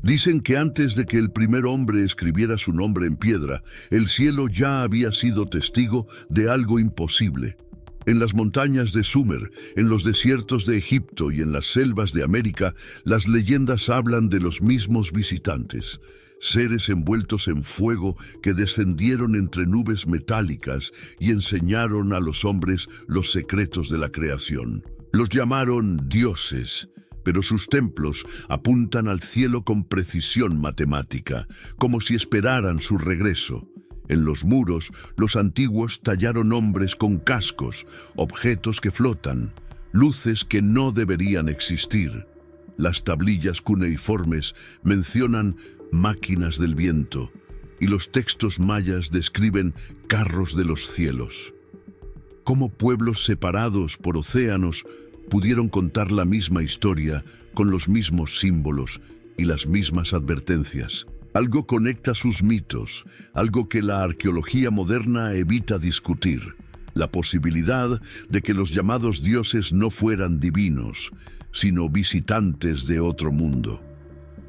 Dicen que antes de que el primer hombre escribiera su nombre en piedra, el cielo ya había sido testigo de algo imposible. En las montañas de Sumer, en los desiertos de Egipto y en las selvas de América, las leyendas hablan de los mismos visitantes, seres envueltos en fuego que descendieron entre nubes metálicas y enseñaron a los hombres los secretos de la creación. Los llamaron dioses, pero sus templos apuntan al cielo con precisión matemática, como si esperaran su regreso. En los muros, los antiguos tallaron hombres con cascos, objetos que flotan, luces que no deberían existir. Las tablillas cuneiformes mencionan máquinas del viento, y los textos mayas describen carros de los cielos. Cómo pueblos separados por océanos pudieron contar la misma historia con los mismos símbolos y las mismas advertencias. Algo conecta sus mitos, algo que la arqueología moderna evita discutir: la posibilidad de que los llamados dioses no fueran divinos, sino visitantes de otro mundo.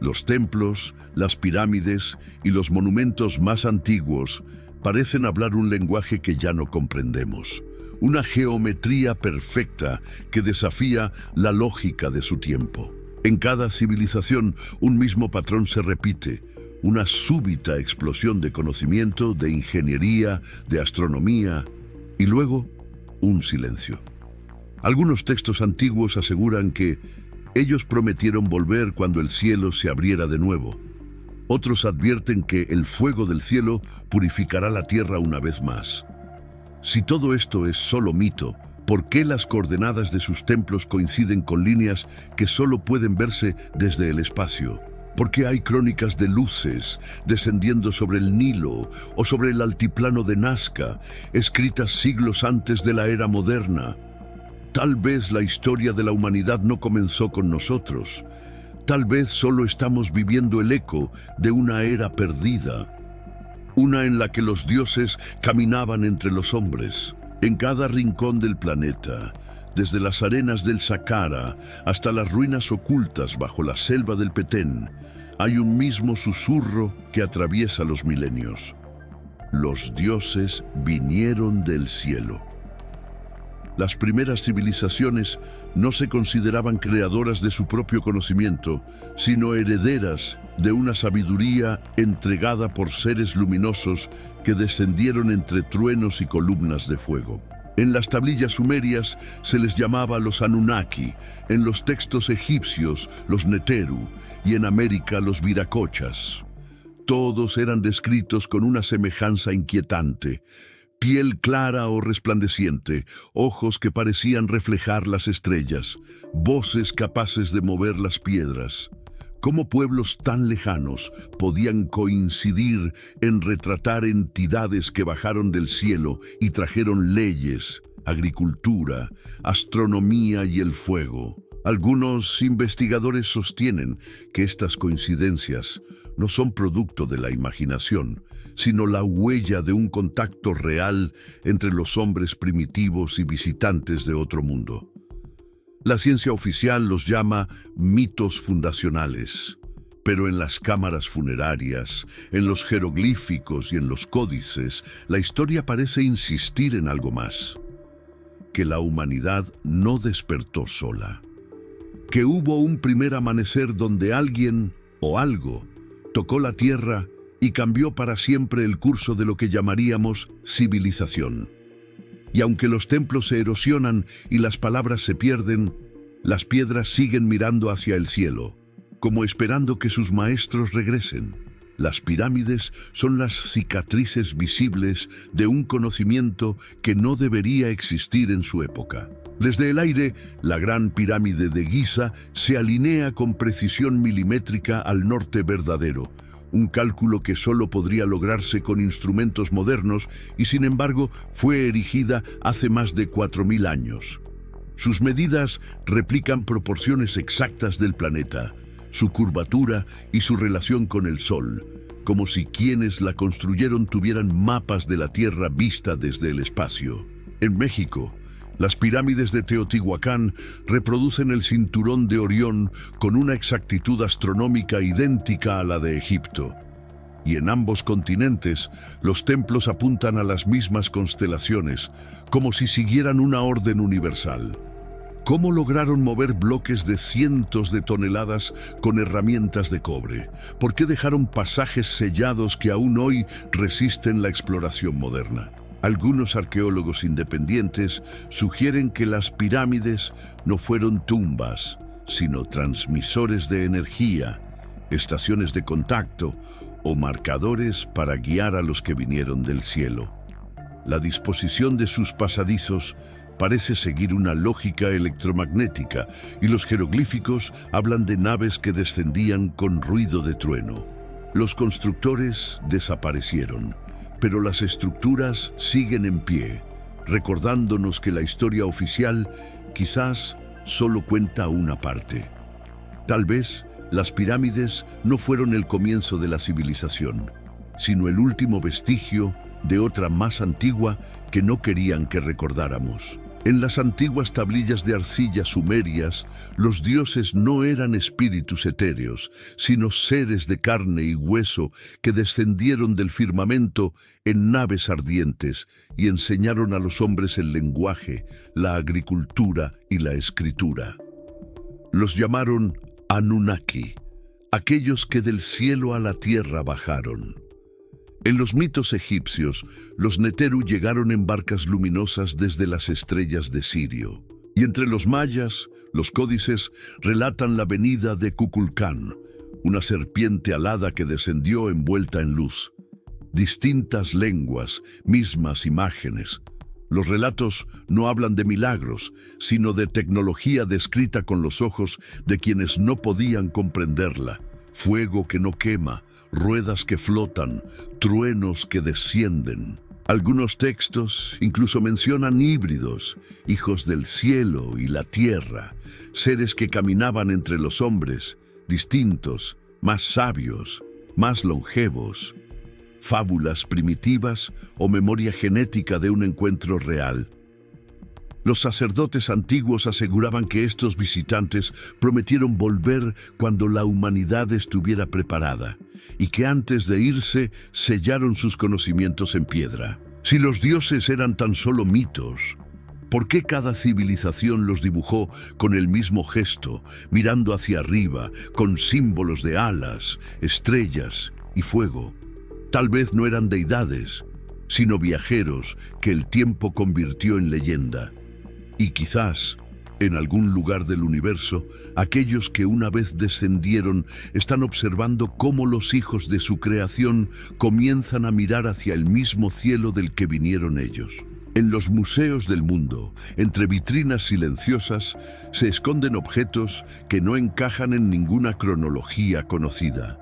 Los templos, las pirámides y los monumentos más antiguos parecen hablar un lenguaje que ya no comprendemos, una geometría perfecta que desafía la lógica de su tiempo. En cada civilización, un mismo patrón se repite: una súbita explosión de conocimiento, de ingeniería, de astronomía, y luego un silencio. Algunos textos antiguos aseguran que ellos prometieron volver cuando el cielo se abriera de nuevo. Otros advierten que el fuego del cielo purificará la tierra una vez más. Si todo esto es solo mito, ¿por qué las coordenadas de sus templos coinciden con líneas que solo pueden verse desde el espacio? ¿Por qué hay crónicas de luces descendiendo sobre el Nilo o sobre el altiplano de Nazca, escritas siglos antes de la era moderna? Tal vez la historia de la humanidad no comenzó con nosotros. Tal vez solo estamos viviendo el eco de una era perdida, una en la que los dioses caminaban entre los hombres. En cada rincón del planeta, desde las arenas del Saqqara hasta las ruinas ocultas bajo la selva del Petén, hay un mismo susurro que atraviesa los milenios: los dioses vinieron del cielo. Las primeras civilizaciones no se consideraban creadoras de su propio conocimiento, sino herederas de una sabiduría entregada por seres luminosos que descendieron entre truenos y columnas de fuego. En las tablillas sumerias se les llamaba los Anunnaki, en los textos egipcios los Neteru y en América los Viracochas. Todos eran descritos con una semejanza inquietante: piel clara o resplandeciente, ojos que parecían reflejar las estrellas, voces capaces de mover las piedras. ¿Cómo pueblos tan lejanos podían coincidir en retratar entidades que bajaron del cielo y trajeron leyes, agricultura, astronomía y el fuego? Algunos investigadores sostienen que estas coincidencias no son producto de la imaginación, sino la huella de un contacto real entre los hombres primitivos y visitantes de otro mundo. La ciencia oficial los llama mitos fundacionales, pero en las cámaras funerarias, en los jeroglíficos y en los códices, la historia parece insistir en algo más: que la humanidad no despertó sola, que hubo un primer amanecer donde alguien o algo tocó la tierra y cambió para siempre el curso de lo que llamaríamos civilización. Y aunque los templos se erosionan y las palabras se pierden, las piedras siguen mirando hacia el cielo, como esperando que sus maestros regresen. Las pirámides son las cicatrices visibles de un conocimiento que no debería existir en su época. Desde el aire, la gran pirámide de Giza se alinea con precisión milimétrica al norte verdadero, un cálculo que solo podría lograrse con instrumentos modernos y, sin embargo, fue erigida hace más de 4000 años. Sus medidas replican proporciones exactas del planeta, su curvatura y su relación con el Sol, como si quienes la construyeron tuvieran mapas de la Tierra vista desde el espacio. En México, Las pirámides de Teotihuacán reproducen el cinturón de Orión con una exactitud astronómica idéntica a la de Egipto. Y en ambos continentes, los templos apuntan a las mismas constelaciones, como si siguieran una orden universal. ¿Cómo lograron mover bloques de cientos de toneladas con herramientas de cobre? ¿Por qué dejaron pasajes sellados que aún hoy resisten la exploración moderna? Algunos arqueólogos independientes sugieren que las pirámides no fueron tumbas, sino transmisores de energía, estaciones de contacto o marcadores para guiar a los que vinieron del cielo. La disposición de sus pasadizos parece seguir una lógica electromagnética y los jeroglíficos hablan de naves que descendían con ruido de trueno. Los constructores desaparecieron, pero las estructuras siguen en pie, recordándonos que la historia oficial quizás solo cuenta una parte. Tal vez las pirámides no fueron el comienzo de la civilización, sino el último vestigio de otra más antigua que no querían que recordáramos. En las antiguas tablillas de arcilla sumerias, los dioses no eran espíritus etéreos, sino seres de carne y hueso que descendieron del firmamento en naves ardientes y enseñaron a los hombres el lenguaje, la agricultura y la escritura. Los llamaron Anunnaki, aquellos que del cielo a la tierra bajaron. En los mitos egipcios, los Neteru llegaron en barcas luminosas desde las estrellas de Sirio. Y entre los mayas, los códices relatan la venida de Kukulcán, una serpiente alada que descendió envuelta en luz. Distintas lenguas, mismas imágenes. Los relatos no hablan de milagros, sino de tecnología descrita con los ojos de quienes no podían comprenderla. Fuego que no quema, ruedas que flotan, truenos que descienden. Algunos textos incluso mencionan híbridos, hijos del cielo y la tierra, seres que caminaban entre los hombres, distintos, más sabios, más longevos. Fábulas primitivas o memoria genética de un encuentro real. Los sacerdotes antiguos aseguraban que estos visitantes prometieron volver cuando la humanidad estuviera preparada y que antes de irse sellaron sus conocimientos en piedra. Si los dioses eran tan solo mitos, ¿por qué cada civilización los dibujó con el mismo gesto, mirando hacia arriba, con símbolos de alas, estrellas y fuego? Tal vez no eran deidades, sino viajeros que el tiempo convirtió en leyenda. Y quizás, en algún lugar del universo, aquellos que una vez descendieron están observando cómo los hijos de su creación comienzan a mirar hacia el mismo cielo del que vinieron ellos. En los museos del mundo, entre vitrinas silenciosas, se esconden objetos que no encajan en ninguna cronología conocida.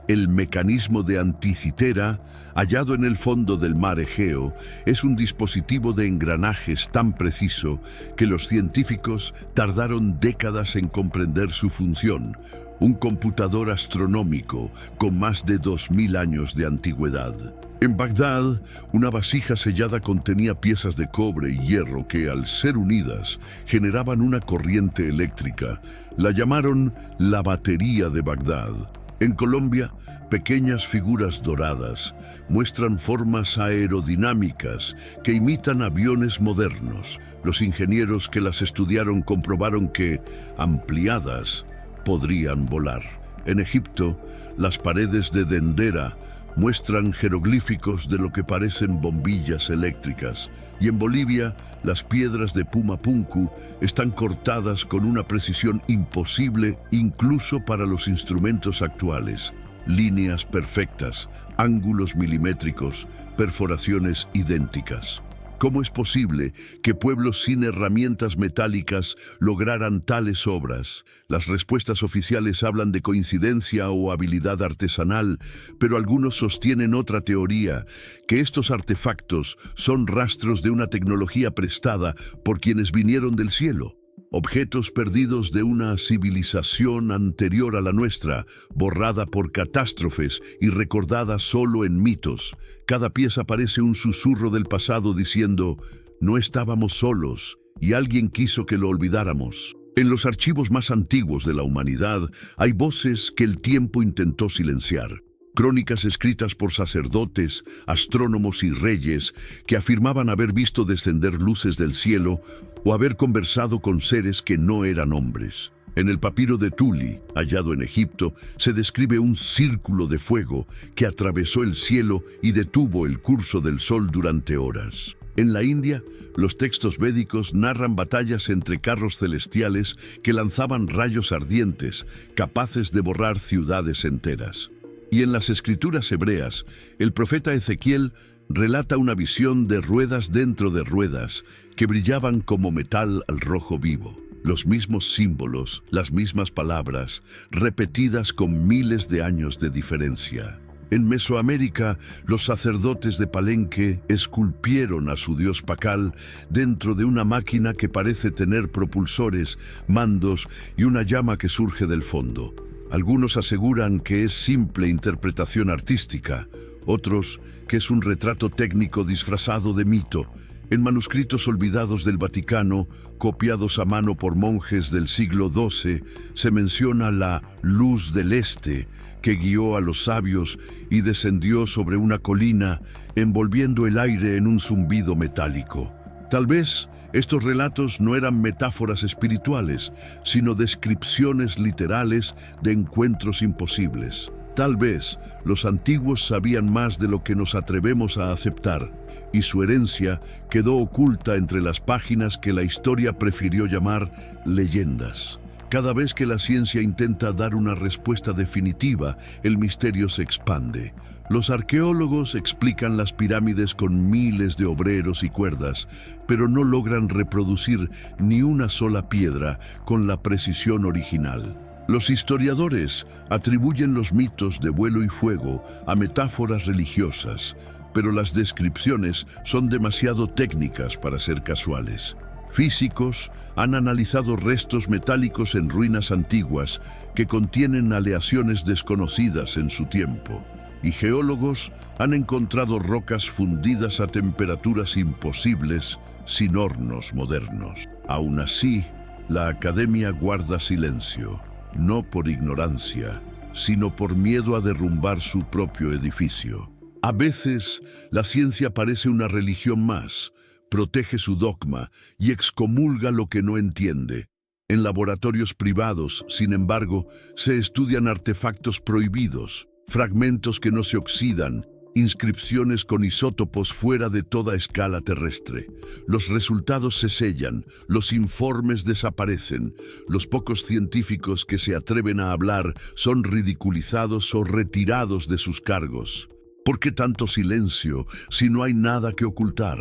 El mecanismo de Anticitera, hallado en el fondo del mar Egeo, es un dispositivo de engranajes tan preciso que los científicos tardaron décadas en comprender su función. Un computador astronómico con más de 2000 años de antigüedad. En Bagdad, una vasija sellada contenía piezas de cobre y hierro que, al ser unidas, generaban una corriente eléctrica. La llamaron la batería de Bagdad. En Colombia, pequeñas figuras doradas muestran formas aerodinámicas que imitan aviones modernos. Los ingenieros que las estudiaron comprobaron que, ampliadas, podrían volar. En Egipto, las paredes de Dendera muestran jeroglíficos de lo que parecen bombillas eléctricas, y en Bolivia, las piedras de Pumapunku están cortadas con una precisión imposible incluso para los instrumentos actuales. Líneas perfectas, ángulos milimétricos, perforaciones idénticas. ¿Cómo es posible que pueblos sin herramientas metálicas lograran tales obras? Las respuestas oficiales hablan de coincidencia o habilidad artesanal, pero algunos sostienen otra teoría, que estos artefactos son rastros de una tecnología prestada por quienes vinieron del cielo. Objetos perdidos de una civilización anterior a la nuestra, borrada por catástrofes y recordada solo en mitos. Cada pieza parece un susurro del pasado diciendo, no estábamos solos, y alguien quiso que lo olvidáramos. En los archivos más antiguos de la humanidad hay voces que el tiempo intentó silenciar. Crónicas escritas por sacerdotes, astrónomos y reyes que afirmaban haber visto descender luces del cielo o haber conversado con seres que no eran hombres. En el papiro de Tuli, hallado en Egipto, se describe un círculo de fuego que atravesó el cielo y detuvo el curso del sol durante horas. En la India, los textos védicos narran batallas entre carros celestiales que lanzaban rayos ardientes, capaces de borrar ciudades enteras. Y en las escrituras hebreas, el profeta Ezequiel relata una visión de ruedas dentro de ruedas que brillaban como metal al rojo vivo. Los mismos símbolos, las mismas palabras, repetidas con miles de años de diferencia. En Mesoamérica, los sacerdotes de Palenque esculpieron a su dios Pacal dentro de una máquina que parece tener propulsores, mandos y una llama que surge del fondo. Algunos aseguran que es simple interpretación artística, otros que es un retrato técnico disfrazado de mito. En manuscritos olvidados del Vaticano, copiados a mano por monjes del siglo XII, se menciona la luz del este que guió a los sabios y descendió sobre una colina, envolviendo el aire en un zumbido metálico. Tal vez estos relatos no eran metáforas espirituales, sino descripciones literales de encuentros imposibles. Tal vez los antiguos sabían más de lo que nos atrevemos a aceptar, y su herencia quedó oculta entre las páginas que la historia prefirió llamar leyendas. Cada vez que la ciencia intenta dar una respuesta definitiva, el misterio se expande. Los arqueólogos explican las pirámides con miles de obreros y cuerdas, pero no logran reproducir ni una sola piedra con la precisión original. Los historiadores atribuyen los mitos de vuelo y fuego a metáforas religiosas, pero las descripciones son demasiado técnicas para ser casuales. Físicos han analizado restos metálicos en ruinas antiguas que contienen aleaciones desconocidas en su tiempo, y geólogos han encontrado rocas fundidas a temperaturas imposibles sin hornos modernos. Aún así, la academia guarda silencio, no por ignorancia, sino por miedo a derrumbar su propio edificio. A veces, la ciencia parece una religión más, protege su dogma y excomulga lo que no entiende. En laboratorios privados, sin embargo, se estudian artefactos prohibidos, fragmentos que no se oxidan, inscripciones con isótopos fuera de toda escala terrestre. Los resultados se sellan, los informes desaparecen, los pocos científicos que se atreven a hablar son ridiculizados o retirados de sus cargos. ¿Por qué tanto silencio si no hay nada que ocultar?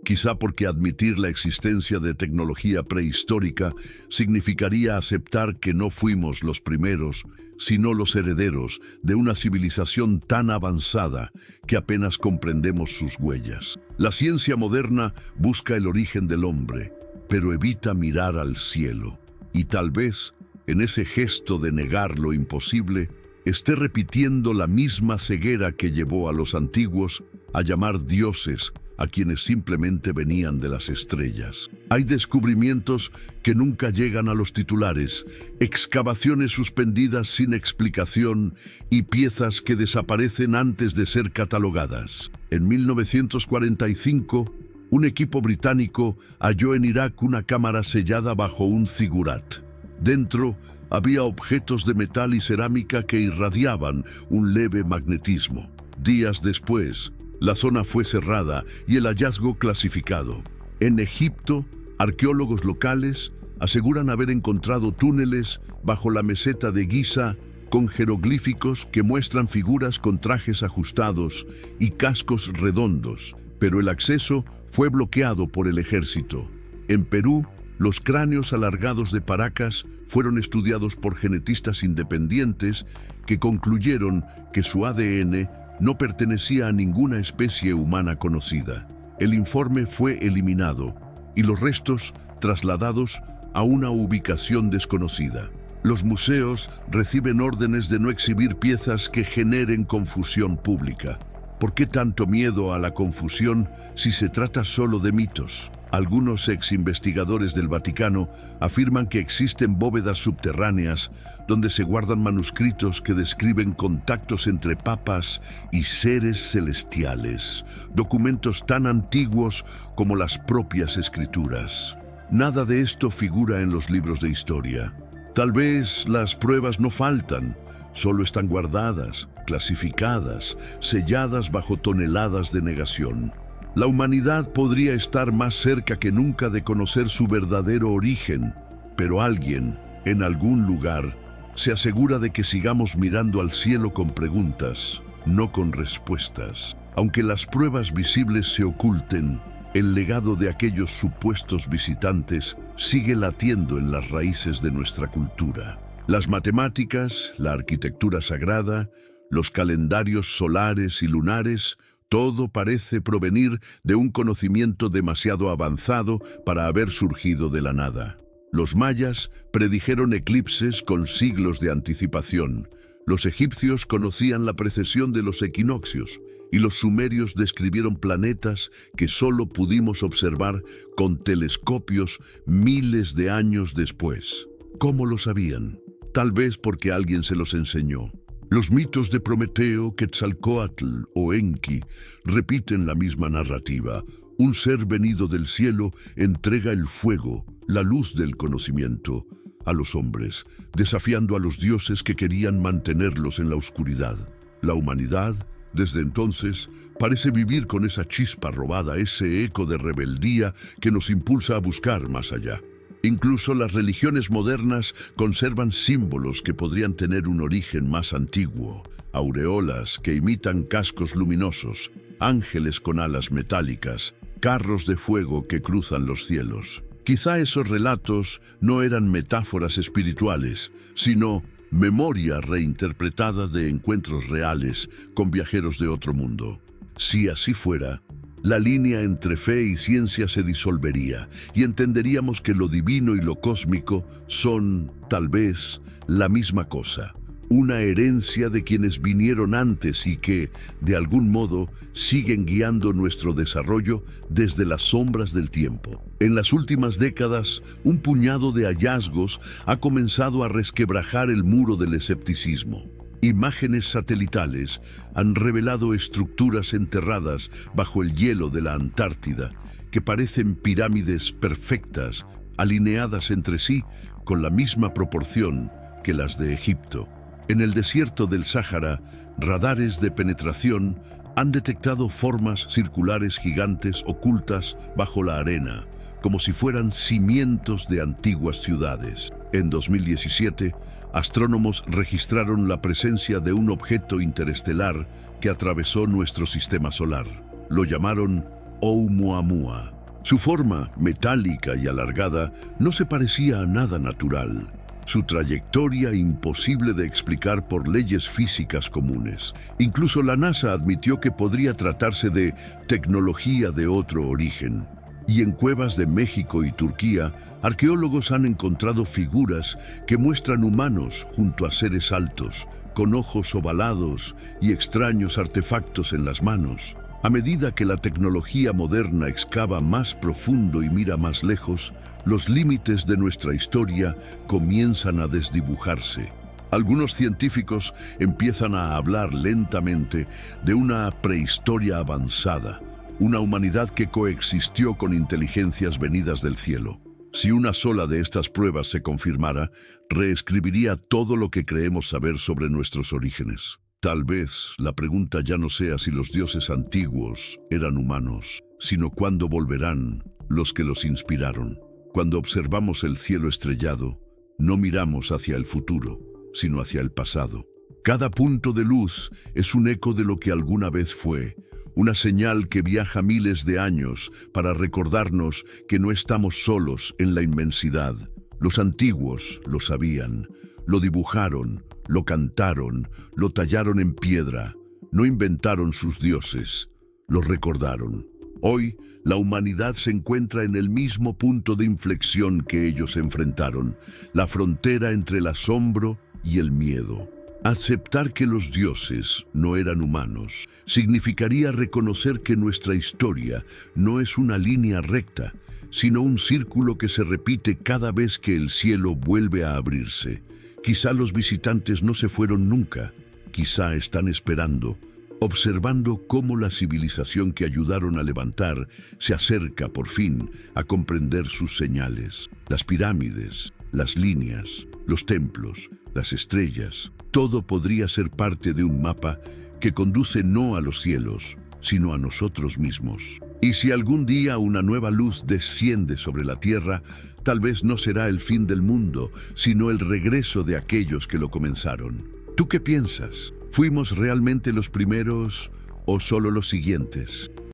Quizá porque admitir la existencia de tecnología prehistórica significaría aceptar que no fuimos los primeros, sino los herederos de una civilización tan avanzada que apenas comprendemos sus huellas. La ciencia moderna busca el origen del hombre, pero evita mirar al cielo. Y tal vez, en ese gesto de negar lo imposible, esté repitiendo la misma ceguera que llevó a los antiguos a llamar dioses a quienes simplemente venían de las estrellas. Hay descubrimientos que nunca llegan a los titulares, excavaciones suspendidas sin explicación y piezas que desaparecen antes de ser catalogadas. En 1945, un equipo británico halló en Irak una cámara sellada bajo un zigurat. Dentro había objetos de metal y cerámica que irradiaban un leve magnetismo. Días después, la zona fue cerrada y el hallazgo clasificado. En Egipto, arqueólogos locales aseguran haber encontrado túneles bajo la meseta de Giza con jeroglíficos que muestran figuras con trajes ajustados y cascos redondos, pero el acceso fue bloqueado por el ejército. En Perú, los cráneos alargados de Paracas fueron estudiados por genetistas independientes que concluyeron que su ADN no pertenecía a ninguna especie humana conocida. El informe fue eliminado y los restos trasladados a una ubicación desconocida. Los museos reciben órdenes de no exhibir piezas que generen confusión pública. ¿Por qué tanto miedo a la confusión si se trata solo de mitos? Algunos ex-investigadores del Vaticano afirman que existen bóvedas subterráneas donde se guardan manuscritos que describen contactos entre papas y seres celestiales, documentos tan antiguos como las propias escrituras. Nada de esto figura en los libros de historia. Tal vez las pruebas no faltan, solo están guardadas, clasificadas, selladas bajo toneladas de negación. La humanidad podría estar más cerca que nunca de conocer su verdadero origen, pero alguien, en algún lugar, se asegura de que sigamos mirando al cielo con preguntas, no con respuestas. Aunque las pruebas visibles se oculten, el legado de aquellos supuestos visitantes sigue latiendo en las raíces de nuestra cultura. Las matemáticas, la arquitectura sagrada, los calendarios solares y lunares, todo parece provenir de un conocimiento demasiado avanzado para haber surgido de la nada. Los mayas predijeron eclipses con siglos de anticipación. Los egipcios conocían la precesión de los equinoccios y los sumerios describieron planetas que solo pudimos observar con telescopios miles de años después. ¿Cómo lo sabían? Tal vez porque alguien se los enseñó. Los mitos de Prometeo, Quetzalcóatl o Enki repiten la misma narrativa. Un ser venido del cielo entrega el fuego, la luz del conocimiento, a los hombres, desafiando a los dioses que querían mantenerlos en la oscuridad. La humanidad, desde entonces, parece vivir con esa chispa robada, ese eco de rebeldía que nos impulsa a buscar más allá. Incluso las religiones modernas conservan símbolos que podrían tener un origen más antiguo. Aureolas que imitan cascos luminosos, ángeles con alas metálicas, carros de fuego que cruzan los cielos. Quizá esos relatos no eran metáforas espirituales, sino memoria reinterpretada de encuentros reales con viajeros de otro mundo. Si así fuera, la línea entre fe y ciencia se disolvería y entenderíamos que lo divino y lo cósmico son, tal vez, la misma cosa, una herencia de quienes vinieron antes y que, de algún modo, siguen guiando nuestro desarrollo desde las sombras del tiempo. En las últimas décadas, un puñado de hallazgos ha comenzado a resquebrajar el muro del escepticismo. Imágenes satelitales han revelado estructuras enterradas bajo el hielo de la Antártida que parecen pirámides perfectas, alineadas entre sí con la misma proporción que las de Egipto. En el desierto del Sáhara, radares de penetración han detectado formas circulares gigantes ocultas bajo la arena, como si fueran cimientos de antiguas ciudades. En 2017, astrónomos registraron la presencia de un objeto interestelar que atravesó nuestro sistema solar. Lo llamaron Oumuamua. Su forma, metálica y alargada, no se parecía a nada natural. Su trayectoria imposible de explicar por leyes físicas comunes. Incluso la NASA admitió que podría tratarse de tecnología de otro origen. Y en cuevas de México y Turquía, arqueólogos han encontrado figuras que muestran humanos junto a seres altos, con ojos ovalados y extraños artefactos en las manos. A medida que la tecnología moderna excava más profundo y mira más lejos, los límites de nuestra historia comienzan a desdibujarse. Algunos científicos empiezan a hablar lentamente de una prehistoria avanzada, una humanidad que coexistió con inteligencias venidas del cielo. Si una sola de estas pruebas se confirmara, reescribiría todo lo que creemos saber sobre nuestros orígenes. Tal vez la pregunta ya no sea si los dioses antiguos eran humanos, sino cuándo volverán los que los inspiraron. Cuando observamos el cielo estrellado, no miramos hacia el futuro, sino hacia el pasado. Cada punto de luz es un eco de lo que alguna vez fue, una señal que viaja miles de años para recordarnos que no estamos solos en la inmensidad. Los antiguos lo sabían, lo dibujaron, lo cantaron, lo tallaron en piedra, no inventaron sus dioses, los recordaron. Hoy, la humanidad se encuentra en el mismo punto de inflexión que ellos enfrentaron, la frontera entre el asombro y el miedo. Aceptar que los dioses no eran humanos significaría reconocer que nuestra historia no es una línea recta, sino un círculo que se repite cada vez que el cielo vuelve a abrirse. Quizá los visitantes no se fueron nunca, quizá están esperando, observando cómo la civilización que ayudaron a levantar se acerca por fin a comprender sus señales. Las pirámides, las líneas, los templos, las estrellas, todo podría ser parte de un mapa que conduce no a los cielos, sino a nosotros mismos. Y si algún día una nueva luz desciende sobre la tierra, tal vez no será el fin del mundo, sino el regreso de aquellos que lo comenzaron. ¿Tú qué piensas? ¿Fuimos realmente los primeros o solo los siguientes?